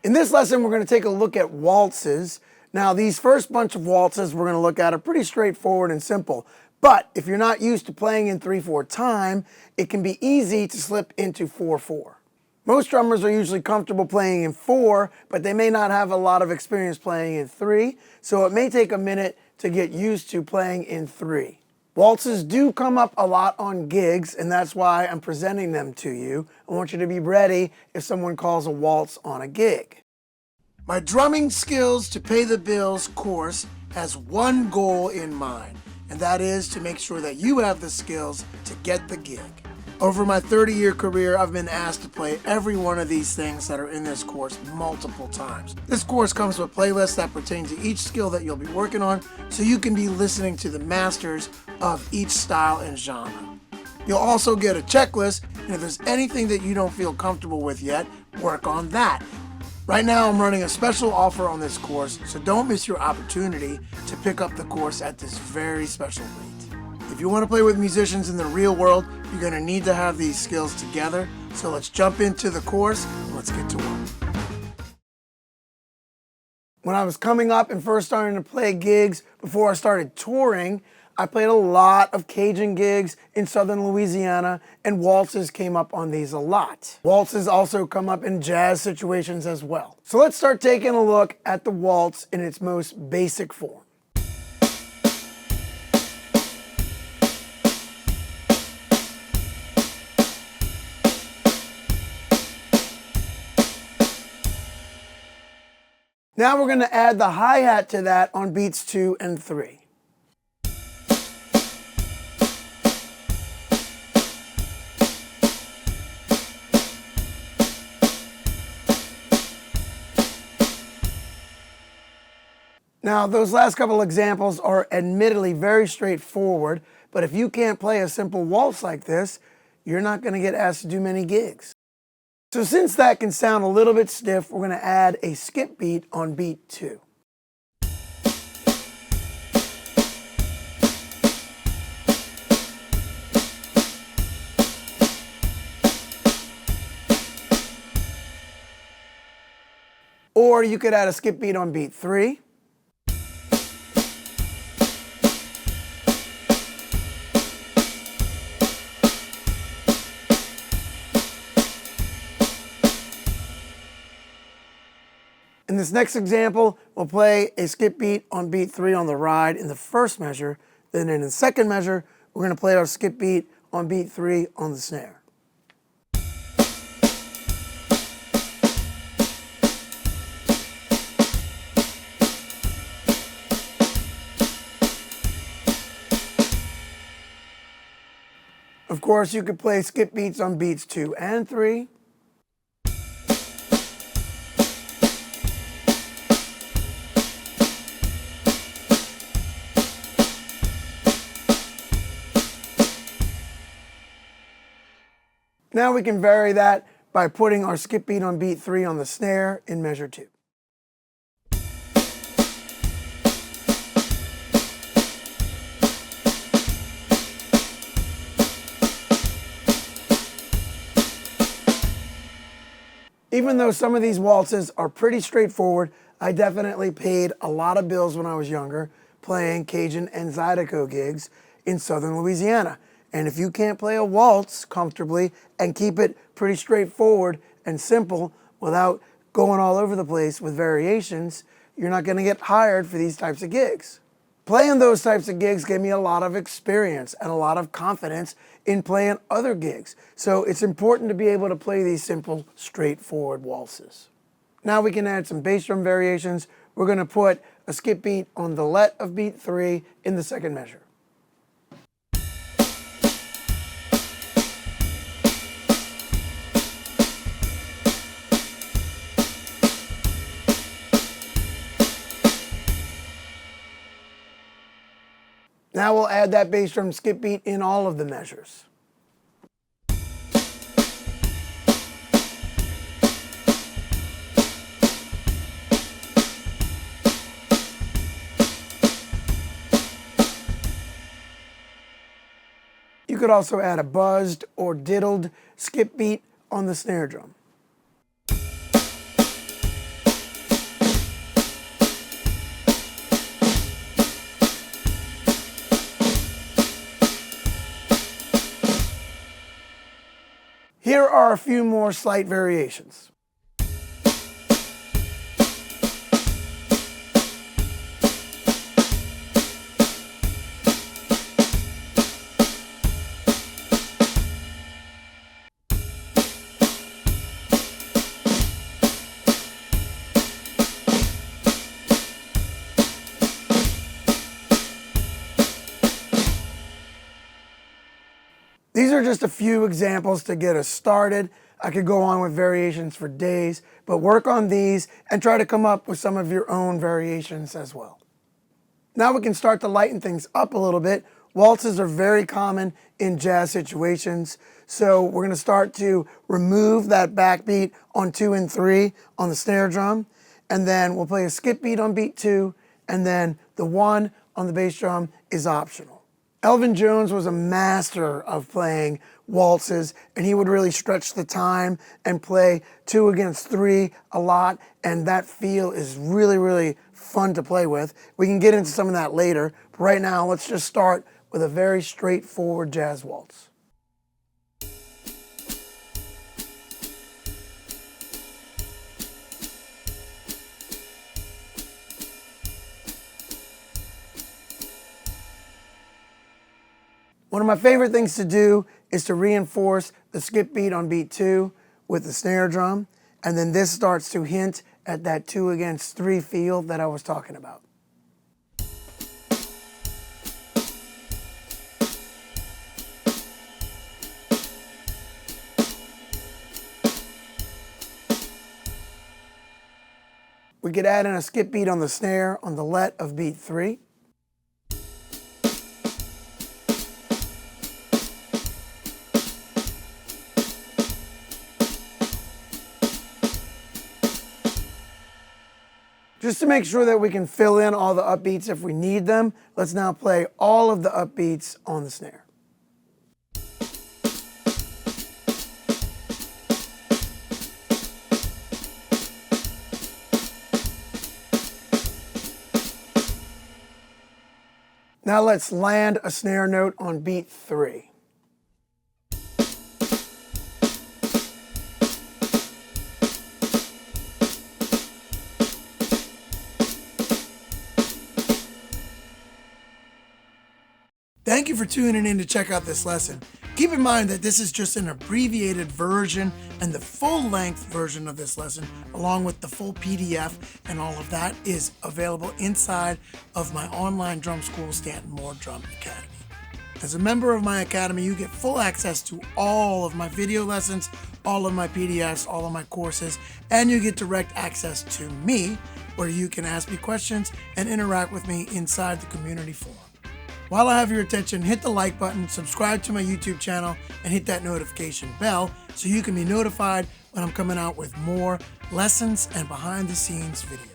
In this lesson, we're going to take a look at waltzes. Now, these first bunch of waltzes we're going to look at are pretty straightforward and simple. But if you're not used to playing in 3/4 time, it can be easy to slip into 4/4. Most drummers are usually comfortable playing in 4, but they may not have a lot of experience playing in 3, so it may take a minute to get used to playing in 3. Waltzes do come up a lot on gigs, and that's why I'm presenting them to you. I want you to be ready if someone calls a waltz on a gig. My Drumming Skills to Pay the Bills course has one goal in mind, and that is to make sure that you have the skills to get the gig. Over my 30-year career, I've been asked to play every one of these things that are in this course multiple times. This course comes with playlists that pertain to each skill that you'll be working on, so you can be listening to the masters of each style and genre. You'll also get a checklist, and if there's anything that you don't feel comfortable with yet, work on that. Right now, I'm running a special offer on this course, so don't miss your opportunity to pick up the course at this very special rate. If you want to play with musicians in the real world, you're going to need to have these skills together. So let's jump into the course and let's get to work. When I was coming up and first starting to play gigs before I started touring, I played a lot of Cajun gigs in southern Louisiana, and waltzes came up on these a lot. Waltzes also come up in jazz situations as well. So let's start taking a look at the waltz in its most basic form. Now we're going to add the hi-hat to that on beats 2 and 3. Now, those last couple examples are admittedly very straightforward, but if you can't play a simple waltz like this, you're not going to get asked to do many gigs. So since that can sound a little bit stiff, we're going to add a skip beat on beat 2. Or you could add a skip beat on beat 3. In this next example, we'll play a skip beat on beat 3 on the ride in the first measure. Then in the second measure, we're going to play our skip beat on beat 3 on the snare. Of course, you could play skip beats on beats 2 and 3. Now we can vary that by putting our skip beat on beat 3 on the snare in measure 2. Even though some of these waltzes are pretty straightforward, I definitely paid a lot of bills when I was younger playing Cajun and Zydeco gigs in southern Louisiana. And if you can't play a waltz comfortably and keep it pretty straightforward and simple without going all over the place with variations, you're not going to get hired for these types of gigs. Playing those types of gigs gave me a lot of experience and a lot of confidence in playing other gigs. So it's important to be able to play these simple, straightforward waltzes. Now we can add some bass drum variations. We're going to put a skip beat on the let of beat 3 in the second measure. Now we'll add that bass drum skip beat in all of the measures. You could also add a buzzed or diddled skip beat on the snare drum. Here are a few more slight variations. These are just a few examples to get us started. I could go on with variations for days, but work on these and try to come up with some of your own variations as well. Now we can start to lighten things up a little bit. Waltzes are very common in jazz situations, so we're going to start to remove that backbeat on 2 and 3 on the snare drum, and then we'll play a skip beat on beat 2, and then the 1 on the bass drum is optional. Elvin Jones was a master of playing waltzes, and he would really stretch the time and play 2 against 3 a lot, and that feel is really, really fun to play with. We can get into some of that later, but right now let's just start with a very straightforward jazz waltz. One of my favorite things to do is to reinforce the skip beat on beat 2 with the snare drum, and then this starts to hint at that 2 against 3 feel that I was talking about. We could add in a skip beat on the snare on the let of beat 3. Just to make sure that we can fill in all the upbeats if we need them, let's now play all of the upbeats on the snare. Now let's land a snare note on beat 3. Thank you for tuning in to check out this lesson. Keep in mind that this is just an abbreviated version, and the full-length version of this lesson, along with the full PDF and all of that, is available inside of my online drum school, Stanton Moore Drum Academy. As a member of my academy, you get full access to all of my video lessons, all of my PDFs, all of my courses, and you get direct access to me, where you can ask me questions and interact with me inside the community forum. While I have your attention, hit the like button, subscribe to my YouTube channel, and hit that notification bell so you can be notified when I'm coming out with more lessons and behind the scenes videos.